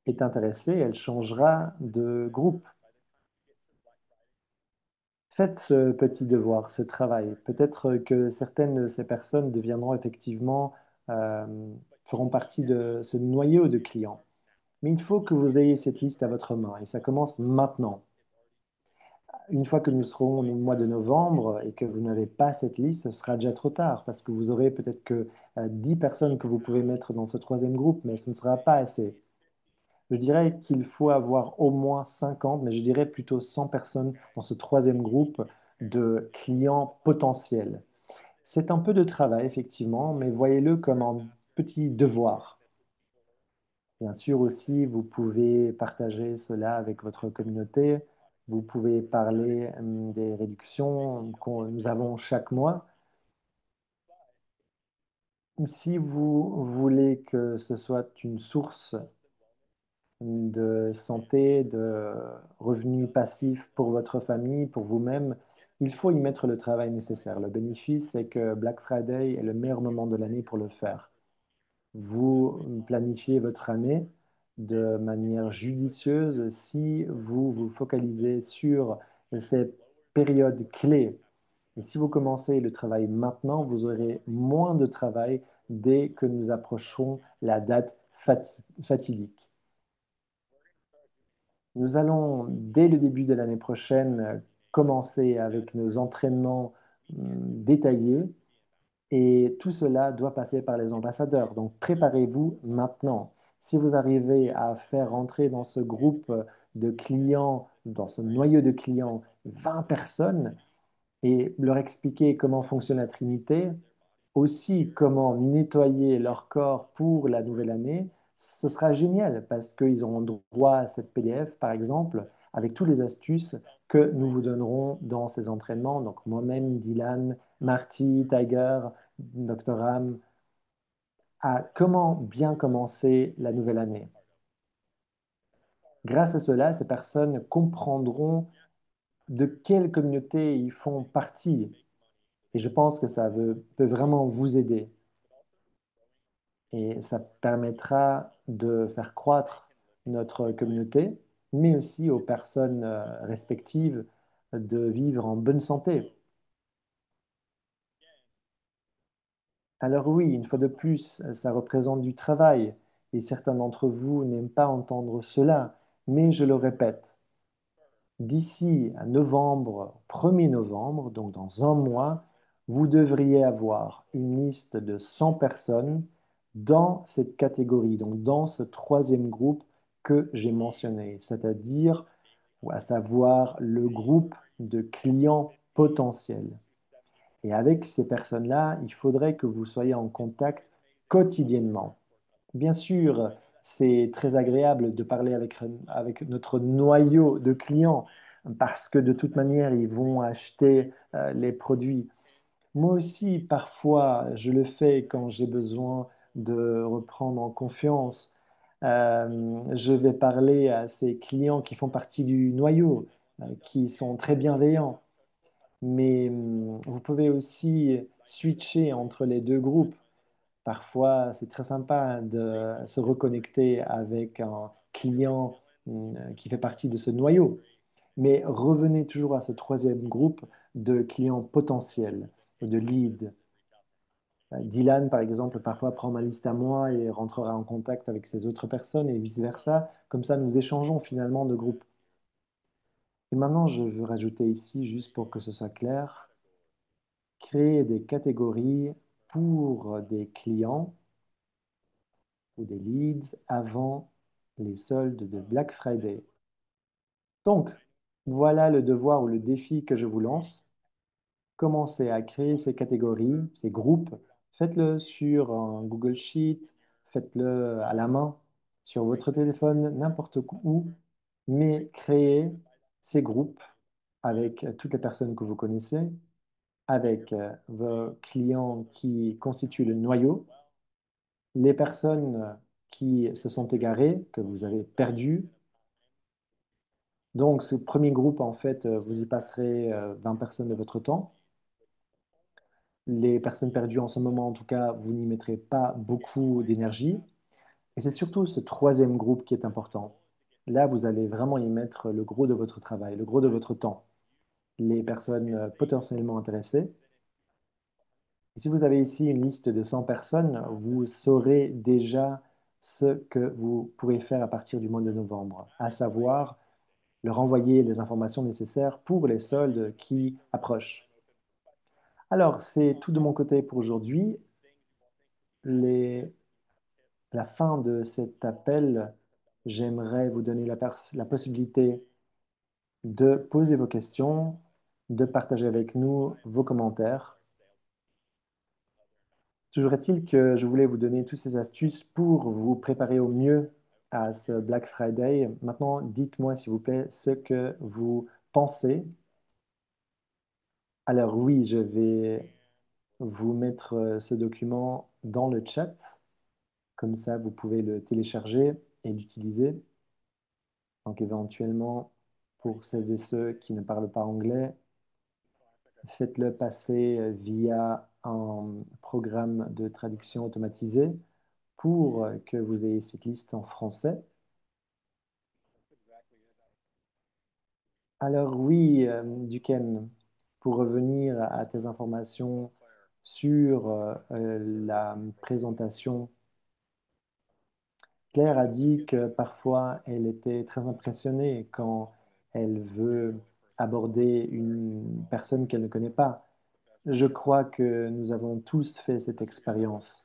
est intéressée, elle changera de groupe. Faites ce petit devoir, ce travail. Peut-être que certaines de ces personnes deviendront effectivement, euh, feront partie de ce noyau de clients. Mais il faut que vous ayez cette liste à votre main et ça commence maintenant. Une fois que nous serons au mois de novembre et que vous n'avez pas cette liste, ce sera déjà trop tard parce que vous aurez peut-être que 10 personnes que vous pouvez mettre dans ce troisième groupe, mais ce ne sera pas assez. Je dirais qu'il faut avoir au moins 50, mais je dirais plutôt 100 personnes dans ce troisième groupe de clients potentiels. C'est un peu de travail, effectivement, mais voyez-le comme un petit devoir. Bien sûr aussi, vous pouvez partager cela avec votre communauté. Vous pouvez parler des réductions que nous avons chaque mois. Si vous voulez que ce soit une source de santé, de revenus passifs pour votre famille, pour vous-même, il faut y mettre le travail nécessaire. Le bénéfice, c'est que Black Friday est le meilleur moment de l'année pour le faire. Vous planifiez votre année de manière judicieuse si vous vous focalisez sur ces périodes clés. Et si vous commencez le travail maintenant, vous aurez moins de travail dès que nous approcherons la date fatidique. Nous allons, dès le début de l'année prochaine, commencer avec nos entraînements détaillés et tout cela doit passer par les ambassadeurs. Donc préparez-vous maintenant. Si vous arrivez à faire rentrer dans ce groupe de clients, dans ce noyau de clients, 20 personnes et leur expliquer comment fonctionne la Trinité, aussi comment nettoyer leur corps pour la nouvelle année, ce sera génial parce qu'ils auront droit à cette PDF, par exemple, avec toutes les astuces que nous vous donnerons dans ces entraînements. Donc moi-même, Dylan, Marty, Tiger, Dr. Ram, à comment bien commencer la nouvelle année. Grâce à cela, ces personnes comprendront de quelle communauté ils font partie. Et je pense que peut vraiment vous aider. Et ça permettra de faire croître notre communauté, mais aussi aux personnes respectives de vivre en bonne santé. Alors oui, une fois de plus, ça représente du travail et certains d'entre vous n'aiment pas entendre cela, mais je le répète, d'ici à novembre, 1er novembre, donc dans un mois, vous devriez avoir une liste de 100 personnes dans cette catégorie, donc dans ce troisième groupe que j'ai mentionné, c'est-à-dire, ou à savoir le groupe de clients potentiels. Et avec ces personnes-là, il faudrait que vous soyez en contact quotidiennement. Bien sûr, c'est très agréable de parler avec notre noyau de clients parce que de toute manière, ils vont acheter les produits. Moi aussi, parfois, je le fais quand j'ai besoin de reprendre en confiance. Je vais parler à ces clients qui font partie du noyau, qui sont très bienveillants. Mais vous pouvez aussi switcher entre les deux groupes. Parfois, c'est très sympa de se reconnecter avec un client qui fait partie de ce noyau. Mais revenez toujours à ce troisième groupe de clients potentiels, de leads. Dylan, par exemple, parfois prend ma liste à moi et rentrera en contact avec ces autres personnes et vice-versa. Comme ça, nous échangeons finalement de groupe. Et maintenant, je veux rajouter ici, juste pour que ce soit clair, créer des catégories pour des clients ou des leads avant les soldes de Black Friday. Donc, voilà le devoir ou le défi que je vous lance. Commencez à créer ces catégories, ces groupes. Faites-le sur un Google Sheet, faites-le à la main, sur votre téléphone, n'importe où, mais créez ces groupes avec toutes les personnes que vous connaissez, avec vos clients qui constituent le noyau, les personnes qui se sont égarées, que vous avez perdues. Donc, ce premier groupe, en fait, vous y passerez 20 personnes de votre temps. Les personnes perdues en ce moment, en tout cas, vous n'y mettrez pas beaucoup d'énergie. Et c'est surtout ce troisième groupe qui est important. Là, vous allez vraiment y mettre le gros de votre travail, le gros de votre temps. Les personnes potentiellement intéressées. Et si vous avez ici une liste de 100 personnes, vous saurez déjà ce que vous pourrez faire à partir du mois de novembre, à savoir leur envoyer les informations nécessaires pour les soldes qui approchent. Alors, c'est tout de mon côté pour aujourd'hui. À la fin de cet appel, j'aimerais vous donner la possibilité de poser vos questions, de partager avec nous vos commentaires. Toujours est-il que je voulais vous donner toutes ces astuces pour vous préparer au mieux à ce Black Friday. Maintenant, dites-moi, s'il vous plaît, ce que vous pensez. Alors oui, je vais vous mettre ce document dans le chat. Comme ça, vous pouvez le télécharger et l'utiliser. Donc éventuellement, pour celles et ceux qui ne parlent pas anglais, faites-le passer via un programme de traduction automatisé pour que vous ayez cette liste en français. Alors oui, Duquesne, pour revenir à tes informations sur la présentation, Claire a dit que parfois elle était très impressionnée quand elle veut aborder une personne qu'elle ne connaît pas. Je crois que nous avons tous fait cette expérience.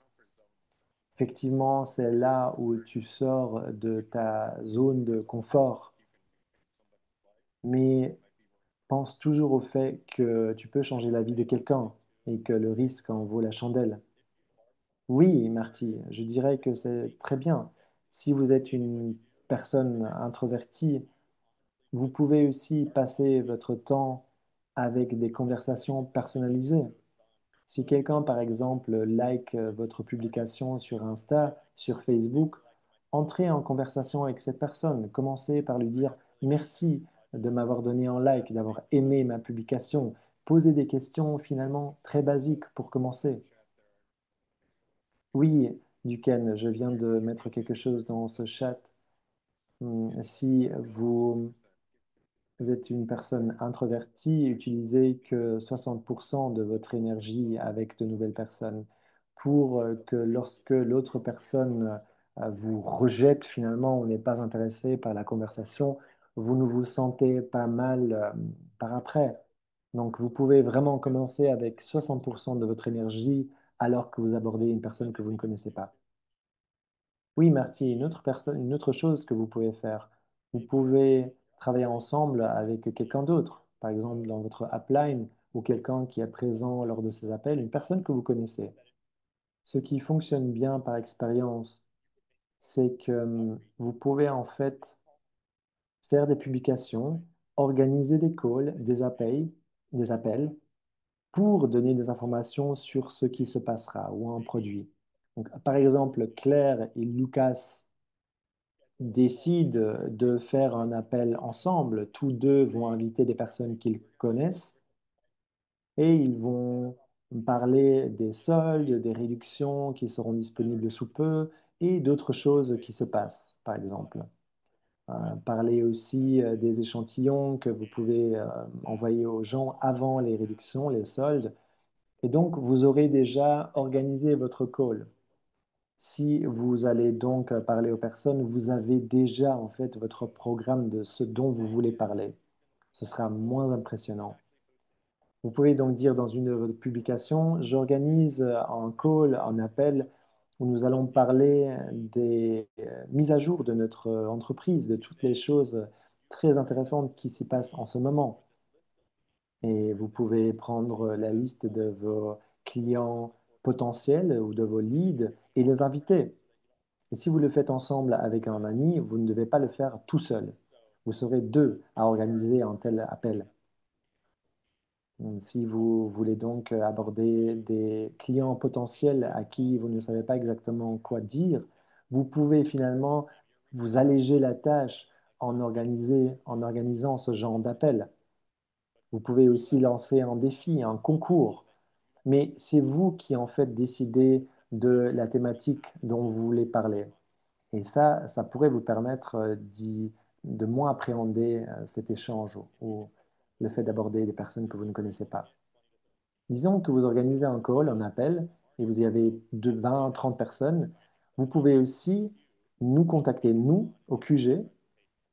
Effectivement, c'est là où tu sors de ta zone de confort, mais pense toujours au fait que tu peux changer la vie de quelqu'un et que le risque en vaut la chandelle. Oui, Marty, je dirais que c'est très bien. Si vous êtes une personne introvertie, vous pouvez aussi passer votre temps avec des conversations personnalisées. Si quelqu'un, par exemple, like votre publication sur Insta, sur Facebook, entrez en conversation avec cette personne. Commencez par lui dire merci de m'avoir donné un like, d'avoir aimé ma publication. Posez des questions finalement très basiques pour commencer. Oui, Duquesne, je viens de mettre quelque chose dans ce chat. Si vous êtes une personne introvertie, utilisez que 60% de votre énergie avec de nouvelles personnes pour que lorsque l'autre personne vous rejette, finalement, ou n'est pas intéressé par la conversation, vous ne vous sentez pas mal par après. Donc, vous pouvez vraiment commencer avec 60% de votre énergie alors que vous abordez une personne que vous ne connaissez pas. Oui, Marty, une autre personne, une autre chose que vous pouvez faire, vous pouvez travailler ensemble avec quelqu'un d'autre, par exemple dans votre upline ou quelqu'un qui est présent lors de ces appels, une personne que vous connaissez. Ce qui fonctionne bien par expérience, c'est que vous pouvez en fait faire des publications, organiser des calls, des appels pour donner des informations sur ce qui se passera ou un produit. Donc, par exemple, Claire et Lucas décident de faire un appel ensemble. Tous deux vont inviter des personnes qu'ils connaissent et ils vont parler des soldes, des réductions qui seront disponibles sous peu et d'autres choses qui se passent, par exemple. Parler aussi des échantillons que vous pouvez envoyer aux gens avant les réductions, les soldes. Et donc, vous aurez déjà organisé votre call. Si vous allez donc parler aux personnes, vous avez déjà en fait votre programme de ce dont vous voulez parler. Ce sera moins impressionnant. Vous pouvez donc dire dans une de vos publications, j'organise un call, un appel où nous allons parler des mises à jour de notre entreprise, de toutes les choses très intéressantes qui s'y passent en ce moment. Et vous pouvez prendre la liste de vos clients potentiels ou de vos leads et les inviter. Et si vous le faites ensemble avec un ami, vous ne devez pas le faire tout seul. Vous serez deux à organiser un tel appel. Si vous voulez donc aborder des clients potentiels à qui vous ne savez pas exactement quoi dire, vous pouvez finalement vous alléger la tâche en organisant ce genre d'appel. Vous pouvez aussi lancer un défi, un concours, mais c'est vous qui en fait décidez de la thématique dont vous voulez parler. Et ça pourrait vous permettre de moins appréhender cet échange ou le fait d'aborder des personnes que vous ne connaissez pas. Disons que vous organisez un call, un appel, et vous y avez de 20, 30 personnes. Vous pouvez aussi nous contacter, nous, au QG,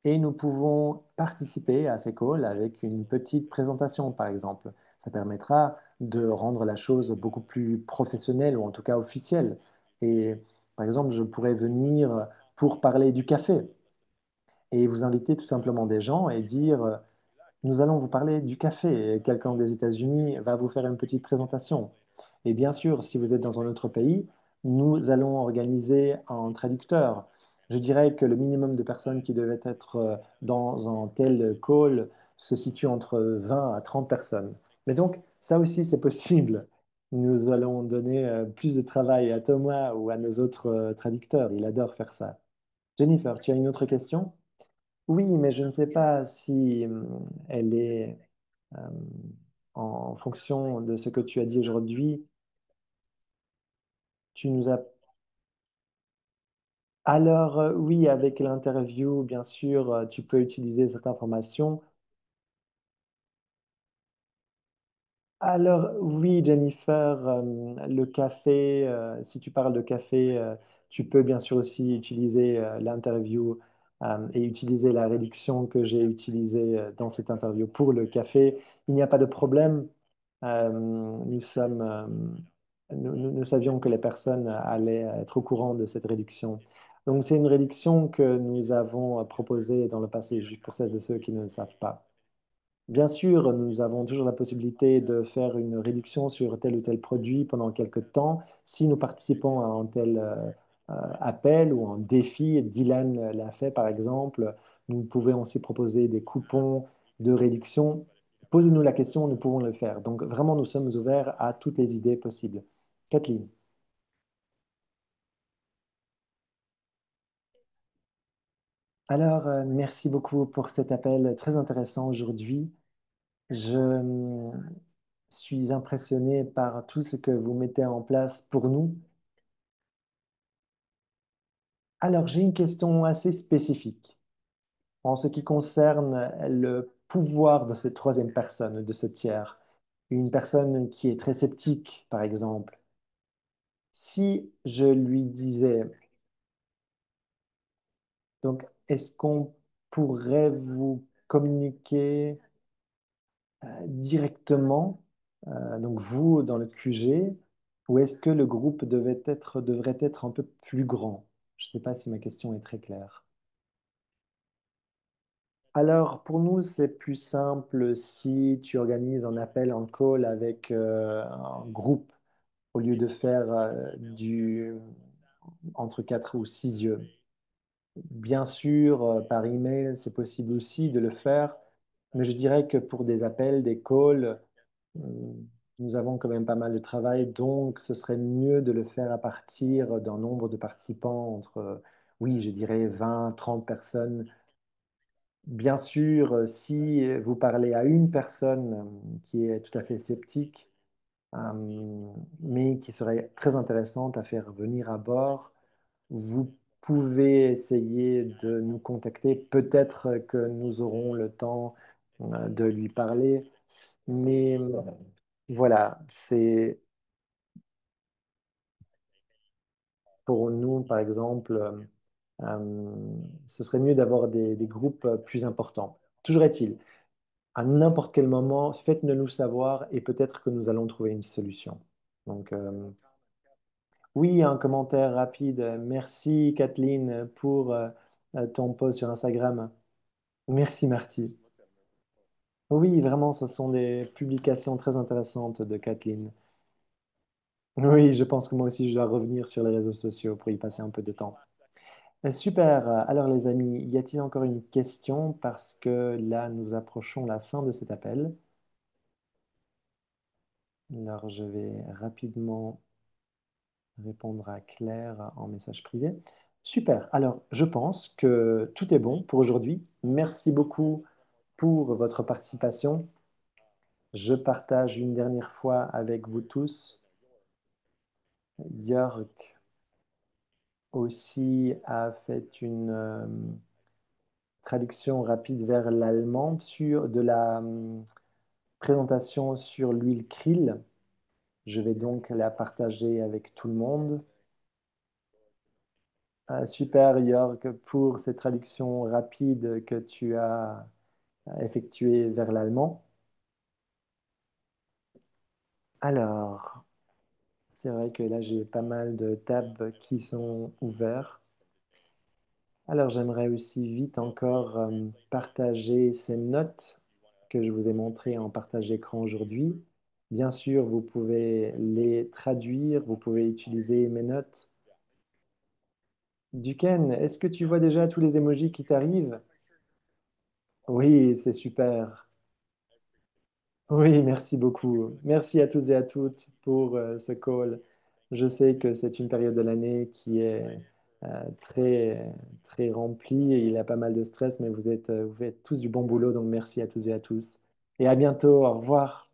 et nous pouvons participer à ces calls avec une petite présentation, par exemple. Ça permettra de rendre la chose beaucoup plus professionnelle ou en tout cas officielle. Et par exemple, je pourrais venir pour parler du café et vous inviter tout simplement des gens et dire, nous allons vous parler du café. Et quelqu'un des États-Unis va vous faire une petite présentation. Et bien sûr, si vous êtes dans un autre pays, nous allons organiser un traducteur Je dirais que le minimum de personnes qui devaient être dans un tel call se situe entre 20 à 30 personnes. Mais donc, ça aussi, c'est possible. Nous allons donner plus de travail à Thomas ou à nos autres traducteurs. Il adore faire ça. Jennifer, tu as une autre question? Oui, mais je ne sais pas si elle est euh, en fonction de ce que tu as dit aujourd'hui. Tu nous as Alors, oui, avec l'interview, bien sûr, tu peux utiliser cette information. Alors, oui, Jennifer, le café, si tu parles de café, tu peux bien sûr aussi utiliser l'interview et utiliser la réduction que j'ai utilisée dans cette interview pour le café. Il n'y a pas de problème. Nous sommes, nous savions que les personnes allaient être au courant de cette réduction. Donc, c'est une réduction que nous avons proposée dans le passé, juste pour celles et ceux qui ne le savent pas. Bien sûr, nous avons toujours la possibilité de faire une réduction sur tel ou tel produit pendant quelques temps. Si nous participons à un tel appel ou un défi, Dylan l'a fait par exemple, nous pouvons aussi proposer des coupons de réduction. Posez-nous la question, nous pouvons le faire. Donc vraiment, nous sommes ouverts à toutes les idées possibles. Kathleen. Alors, merci beaucoup pour cet appel très intéressant aujourd'hui. Je suis impressionné par tout ce que vous mettez en place pour nous. Alors, j'ai une question assez spécifique en ce qui concerne le pouvoir de cette troisième personne, de ce tiers. Une personne qui est très sceptique, par exemple. Si je lui disais, donc, est-ce qu'on pourrait vous communiquer directement, donc vous dans le QG, ou est-ce que le groupe devrait être un peu plus grand? Je ne sais pas si ma question est très claire. Alors, pour nous, c'est plus simple si tu organises un appel en call avec un groupe au lieu de faire du entre 4 ou 6 yeux. Bien sûr, par email, c'est possible aussi de le faire, mais je dirais que pour des appels, des calls, euh, nous avons quand même pas mal de travail, donc ce serait mieux de le faire à partir d'un nombre de participants entre, oui, je dirais 20, 30 personnes. Bien sûr, si vous parlez à une personne qui est tout à fait sceptique, mais qui serait très intéressante à faire venir à bord, vous pouvez essayer de nous contacter. Peut-être que nous aurons le temps de lui parler, mais voilà, c'est pour nous, par exemple, ce serait mieux d'avoir des groupes plus importants. Toujours est-il, à n'importe quel moment, faites-le nous savoir et peut-être que nous allons trouver une solution. Donc, oui, un commentaire rapide. Merci Kathleen pour ton post sur Instagram. Merci Marty. Oui, vraiment, ce sont des publications très intéressantes de Kathleen. Oui, je pense que moi aussi, je dois revenir sur les réseaux sociaux pour y passer un peu de temps. Super. Alors les amis, y a-t-il encore une question? Parce que là, nous approchons la fin de cet appel. Alors, je vais rapidement répondre à Claire en message privé. Super. Alors, je pense que tout est bon pour aujourd'hui. Merci beaucoup pour votre participation. Je partage une dernière fois avec vous tous. Jörg aussi a fait une traduction rapide vers l'allemand sur de la présentation sur l'huile krill. Je vais donc la partager avec tout le monde. Super, Jörg, pour cette traduction rapide que tu as effectuée vers l'allemand. Alors, c'est vrai que là, j'ai pas mal de tabs qui sont ouverts. Alors, j'aimerais aussi vite encore partager ces notes que je vous ai montrées en partage écran aujourd'hui. Bien sûr, vous pouvez les traduire, vous pouvez utiliser mes notes Duquesne, est-ce que tu vois déjà tous les emojis qui t'arrivent? Oui, c'est super. Oui, merci beaucoup. Merci à toutes et à toutes pour ce call. Je sais que c'est une période de l'année qui est très, très remplie et il y a pas mal de stress, mais vous êtes tous du bon boulot, donc merci à toutes et à tous. Et à bientôt. Au revoir.